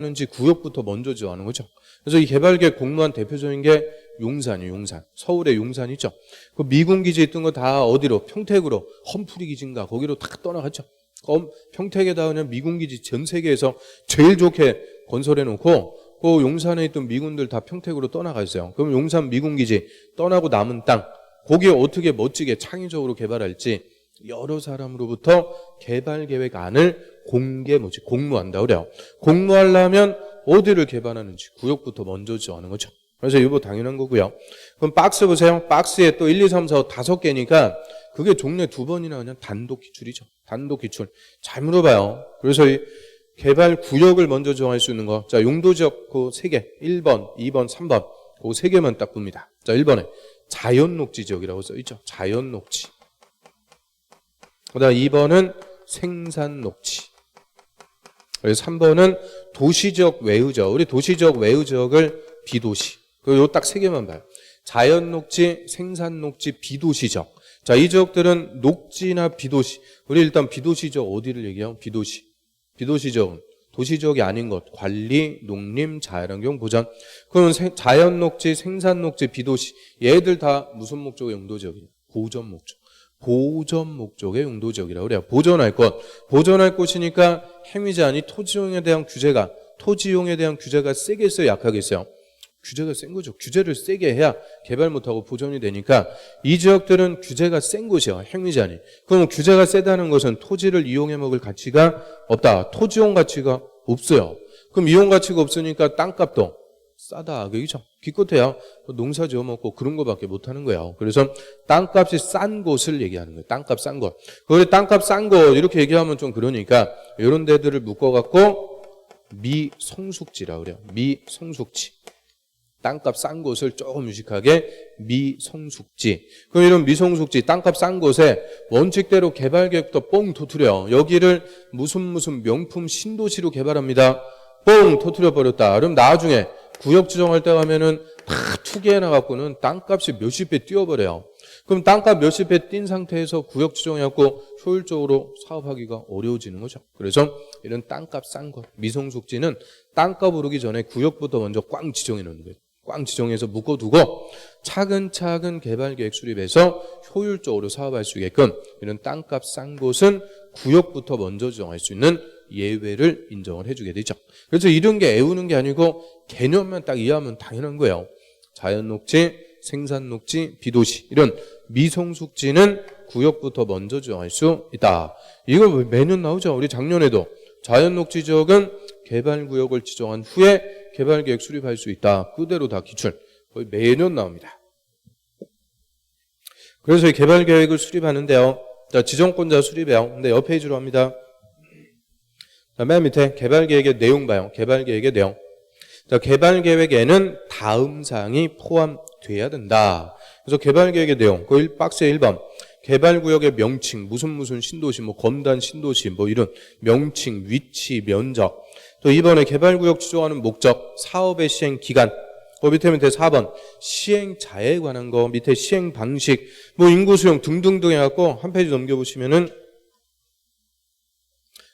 하는지 구역부터 먼저 정하는 거죠. 그래서 이 개발계획 공무원 대표적인 게 용산이에요. 용산. 서울의 용산이죠. 그 미군 기지 있던 거 다 어디로? 평택으로. 험프리 기지인가 거기로 탁 떠나갔죠. 평택에다 그냥 미군 기지 전 세계에서 제일 좋게 건설해 놓고 그 용산에 있던 미군들 다 평택으로 떠나가 있어요. 그럼 용산 미군 기지 떠나고 남은 땅 거기에 어떻게 멋지게 창의적으로 개발할지 여러 사람으로부터 개발계획안을 공모한다 그래요. 공모하려면 어디를 개발하는지 구역부터 먼저 정하는 거죠. 그래서 이거 당연한 거고요. 그럼 박스 보세요. 박스에 또 1, 2, 3, 4, 5개니까 그게 종래 2번이나 그냥 단독 기출이죠. 단독 기출. 잘 물어봐요. 그래서 이 개발 구역을 먼저 정할 수 있는 거. 자, 용도지역 그 3개. 1번, 2번, 3번. 그 3개만 딱 봅니다. 자, 1번에 자연녹지 지역이라고 써있죠. 자연녹지. 그 다음 2번은 생산녹지. 그래서 3번은 도시적 외유지역. 우리 도시적 외유지역을 비도시. 요 딱 3개만 봐요. 자연녹지, 생산녹지, 비도시적. 자, 이 지역들은 녹지나 비도시. 우리 일단 비도시적 어디를 얘기해요? 비도시. 비도시적은 도시적이 아닌 것. 관리, 농림, 자연환경 보전. 그러면 자연녹지, 생산녹지, 비도시. 얘들 다 무슨 목적의 용도지역이에요? 보전 목적. 보전 목적의 용도지역이라고 그래요. 보전할 것. 보전할 곳이니까 행위자니 토지용에 대한 규제가, 토지용에 대한 규제가 세게 있어요? 약하게 있어요? 규제가 센 거죠. 규제를 세게 해야 개발 못하고 보전이 되니까 이 지역들은 규제가 센 곳이에요. 행위자니. 그럼 규제가 세다는 것은 토지를 이용해 먹을 가치가 없다. 토지용 가치가 없어요. 그럼 이용 가치가 없으니까 땅값도 싸다. 그죠? 기껏해야 농사 지어 먹고 그런 거밖에 못 하는 거예요. 그래서 땅값이 싼 곳을 얘기하는 거예요. 땅값 싼 곳. 그래 땅값 싼 곳 이렇게 얘기하면 좀 그러니까 이런 데들을 묶어갖고 미성숙지라고 그래요. 미성숙지. 땅값 싼 곳을 조금 유식하게 미성숙지. 그럼 이런 미성숙지, 땅값 싼 곳에 원칙대로 개발계획도 뻥 터뜨려. 여기를 무슨 명품 신도시로 개발합니다. 뻥 터뜨려 버렸다. 그럼 나중에 구역 지정할 때 가면은 다 투기해 나갖고는 땅값이 몇십 배 뛰어버려요. 그럼 땅값 몇십 배 뛴 상태에서 구역 지정해갖고 효율적으로 사업하기가 어려워지는 거죠. 그래서 이런 땅값 싼 것, 미성숙지는 땅값 오르기 전에 구역부터 먼저 꽝 지정해 놓는 거예요. 꽝 지정해서 묶어두고 차근차근 개발계획 수립해서 효율적으로 사업할 수 있게끔 이런 땅값 싼 곳은 구역부터 먼저 지정할 수 있는 예외를 인정을 해주게 되죠. 그래서 이런 게 애우는 게 아니고 개념만 딱 이해하면 당연한 거예요. 자연녹지, 생산녹지, 비도시 이런 미성숙지는 구역부터 먼저 지정할 수 있다. 이거 매년 나오죠. 우리 작년에도 자연녹지 지역은 개발구역을 지정한 후에 개발계획 수립할 수 있다. 그대로 다 기출. 거의 매년 나옵니다. 그래서 이 개발계획을 수립하는데요. 자, 지정권자 수립해요. 근데 옆 페이지로 합니다. 자, 맨 밑에 개발계획의 내용 봐요. 개발계획의 내용. 자, 개발계획에는 다음 사항이 포함돼야 된다. 그래서 개발계획의 내용. 그 박스에 1번. 개발구역의 명칭, 무슨 신도시, 뭐 검단 신도시, 뭐 이런 명칭, 위치, 면적. 또 2번에 개발구역 지정하는 목적, 사업의 시행 기간. 그 밑에 4번 시행자에 관한 거, 밑에 시행 방식, 뭐 인구 수용 등등등 해갖고 한 페이지 넘겨보시면은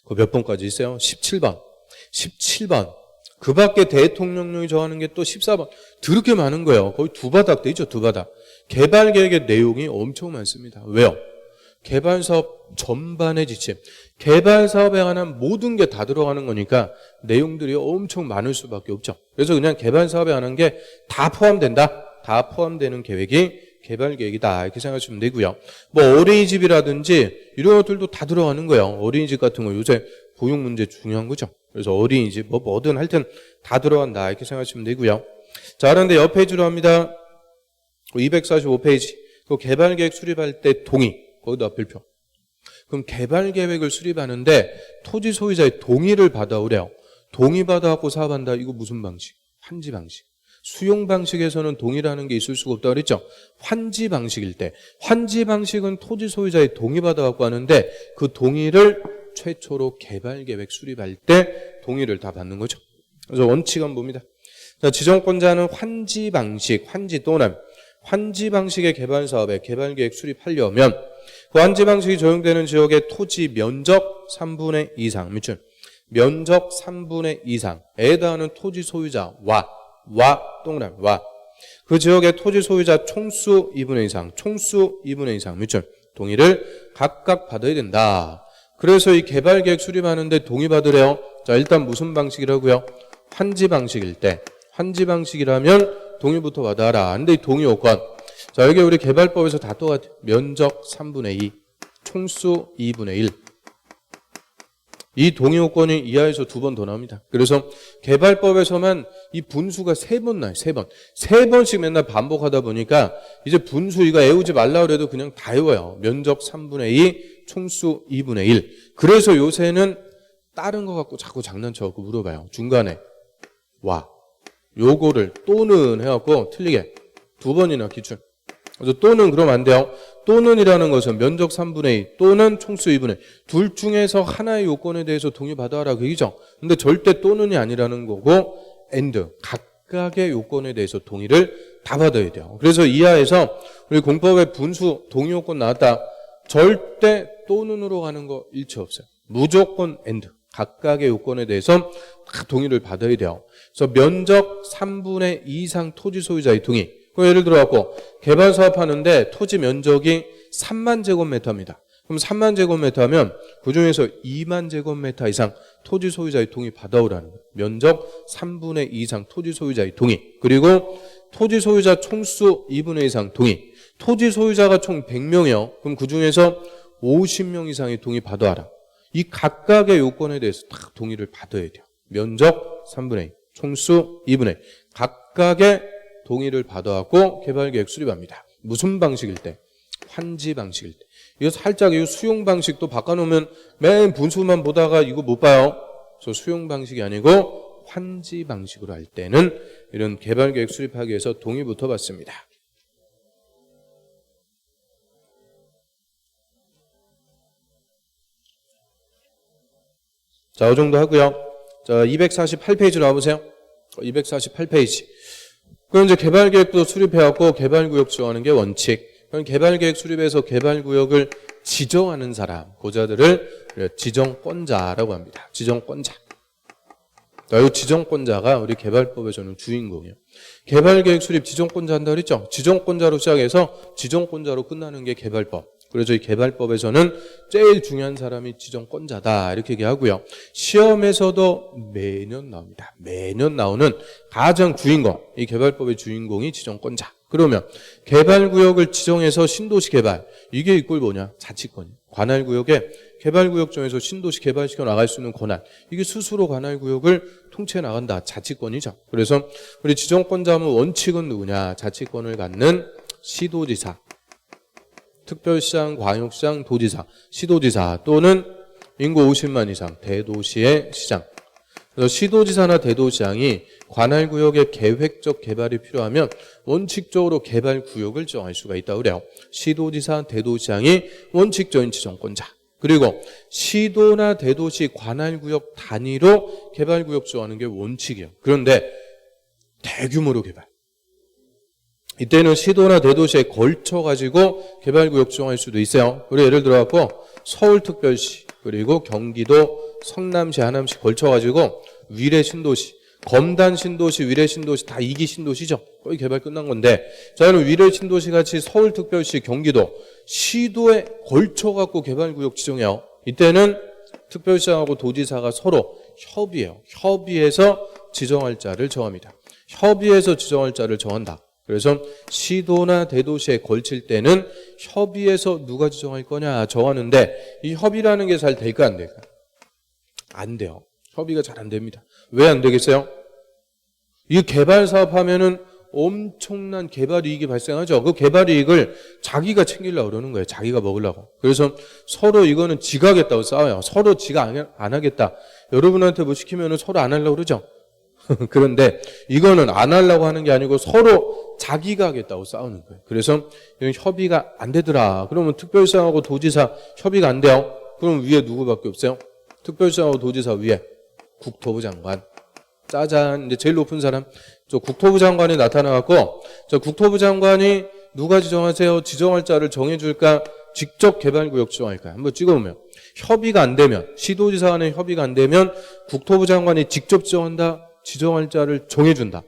그 몇 번까지 있어요? 17번. 17번. 그 밖에 대통령령이 정하는 게 또 14번. 더럽게 많은 거예요. 거의 두 바닥 되죠, 두 바닥. 개발계획의 내용이 엄청 많습니다. 왜요? 개발사업 전반의 지침. 개발사업에 관한 모든 게 다 들어가는 거니까 내용들이 엄청 많을 수밖에 없죠. 그래서 그냥 개발사업에 관한 게 다 포함된다. 다 포함되는 계획이 개발계획이다. 이렇게 생각하시면 되고요. 뭐 어린이집이라든지 이런 것들도 다 들어가는 거예요. 어린이집 같은 거 요새 보육 문제 중요한 거죠. 그래서 어린이집 뭐든 하여튼 다 들어간다. 이렇게 생각하시면 되고요. 자, 그런데 옆 페이지로 합니다. 245페이지. 그 개발계획 수립할 때 동의. 거기다 별표. 그럼 개발계획을 수립하는데 토지 소유자의 동의를 받아오래요. 동의받아갖고 사업한다. 이거 무슨 방식? 환지 방식. 수용 방식에서는 동의라는 게 있을 수가 없다고 그랬죠. 환지 방식일 때. 환지 방식은 토지 소유자의 동의받아갖고 하는데 그 동의를 최초로 개발계획 수립할 때 동의를 다 받는 거죠. 그래서 원칙은 봅니다. 자, 지정권자는 환지 방식, 환지 또는 환지 방식의 개발 사업에 개발계획 수립하려면 그 환지 방식이 적용되는 지역의 토지 면적 3분의 2 이상, 면적 3분의 2 이상에 해당하는 토지 소유자 동그라미 그 지역의 토지 소유자 총수 2분의 2 이상, 총수 2분의 2 이상 뮤철 동의를 각각 받아야 된다. 그래서 이 개발계획 수립하는데 동의받으래요. 자, 일단 무슨 방식이라고요? 환지 방식일 때. 환지 방식이라면 동의부터 받아라. 근데 이 동의 요건. 자, 여기 우리 개발법에서 다 똑같아요. 면적 3분의 2, 총수 2분의 1. 이 동의 요건이 이하에서 2번 더 나옵니다. 그래서 개발법에서만 이 분수가 3번 나요. 3번. 3번씩 맨날 반복하다 보니까 이제 분수 이거 외우지 말라 그래도 그냥 다 외워요. 면적 3분의 2, 총수 2분의 1. 그래서 요새는 다른 거 갖고 자꾸 장난쳐갖고 물어봐요. 중간에 요거를 또는 해갖고 틀리게 2번이나 기출. 그래서 또는 그러면 안 돼요. 또는이라는 것은 면적 3분의 2 또는 총수 2분의 1. 둘 중에서 하나의 요건에 대해서 동의받아라 그 얘기죠. 근데 절대 또는이 아니라는 거고 and 각각의 요건에 대해서 동의를 다 받아야 돼요. 그래서 이하에서 우리 공법에 분수 동의 요건 나왔다. 절대 또는으로 가는 거 일체 없어요. 무조건 and 각각의 요건에 대해서 다 동의를 받아야 돼요. 그래서 면적 3분의 2 이상 토지 소유자의 동의. 예를 들어 갖고 개발 사업하는데 토지 면적이 3만 제곱미터입니다. 그럼 3만 제곱미터 하면 그중에서 2만 제곱미터 이상 토지 소유자의 동의 받아오라는 거예요. 면적 3분의 2 이상 토지 소유자의 동의. 그리고 토지 소유자 총수 2분의 2 이상 동의. 토지 소유자가 총 100명이요. 그럼 그중에서 50명 이상의 동의 받아와라. 이 각각의 요건에 대해서 다 동의를 받아야 돼요. 면적 3분의 2, 총수 2분의 1. 각각의 동의를 받아갖고 개발계획 수립합니다. 무슨 방식일 때? 환지 방식일 때. 이거 살짝 이 수용 방식도 바꿔놓으면 맨 분수만 보다가 이거 못 봐요. 그래서 수용 방식이 아니고 환지 방식으로 할 때는 이런 개발계획 수립하기 위해서 동의부터 받습니다. 자, 이 정도 하고요. 자, 248페이지로 와보세요. 248페이지. 그럼 이제 개발계획도 수립해갖고 개발구역 지정하는 게 원칙. 그럼 개발계획 수립해서 개발구역을 지정하는 사람, 고자들을 지정권자라고 합니다. 지정권자. 이 지정권자가 우리 개발법에서는 주인공이에요. 개발계획 수립 지정권자 한다고 그랬죠? 지정권자로 시작해서 지정권자로 끝나는 게 개발법. 그래서 이 개발법에서는 제일 중요한 사람이 지정권자다 이렇게 얘기하고요. 시험에서도 매년 나옵니다. 매년 나오는 가장 주인공, 이 개발법의 주인공이 지정권자. 그러면 개발구역을 지정해서 신도시 개발, 이게 이꼴 뭐냐? 자치권. 관할구역에 개발구역 중에서 신도시 개발시켜 나갈 수 있는 권한, 이게 스스로 관할구역을 통치해 나간다. 자치권이죠. 그래서 우리 지정권자 하면 원칙은 누구냐? 자치권을 갖는 시도지사, 특별시장, 광역시장, 도지사, 시도지사 또는 인구 50만 이상 대도시의 시장. 그래서 시도지사나 대도시장이 관할구역의 계획적 개발이 필요하면 원칙적으로 개발구역을 정할 수가 있다고 그래요. 시도지사, 대도시장이 원칙적인 지정권자. 그리고 시도나 대도시 관할구역 단위로 개발구역 정하는 게 원칙이에요. 그런데 대규모로 개발. 이때는 시도나 대도시에 걸쳐가지고 개발구역 지정할 수도 있어요. 우리 예를 들어갖고 서울특별시 그리고 경기도 성남시 하남시 걸쳐가지고 위례 신도시, 검단 신도시, 위례 신도시 다 2기 신도시죠. 거의 개발 끝난 건데 자 그럼 위례 신도시 같이 서울특별시 경기도 시도에 걸쳐갖고 개발구역 지정해요. 이때는 특별시장하고 도지사가 서로 협의해요. 협의해서 지정할 자를 정합니다. 협의해서 지정할 자를 정한다. 그래서 시도나 대도시에 걸칠 때는 협의해서 누가 지정할 거냐 정하는데 이 협의라는 게 잘 될까 안 될까? 안 돼요. 협의가 잘 안 됩니다. 왜 안 되겠어요? 이 개발 사업하면은 엄청난 개발 이익이 발생하죠. 그 개발 이익을 자기가 챙기려고 그러는 거예요. 자기가 먹으려고. 그래서 서로 이거는 지가 하겠다고 싸워요. 서로 지가 안 하겠다. 여러분한테 뭐 시키면은 서로 안 하려고 그러죠. 그런데 이거는 안 하려고 하는 게 아니고 서로 자기가 하겠다고 싸우는 거예요. 그래서 이건 협의가 안 되더라. 그러면 특별시장하고 도지사 협의가 안 돼요. 그럼 위에 누구밖에 없어요? 특별시장하고 도지사 위에 국토부 장관. 짜잔. 이제 제일 높은 사람. 저 국토부 장관이 나타나갖고 저 국토부 장관이 누가 지정하세요? 지정할 자를 정해줄까? 직접 개발구역 지정할까? 한번 찍어보면 협의가 안 되면, 시도지사 간의 협의가 안 되면 국토부 장관이 직접 지정한다, 지정할 자를 정해준다.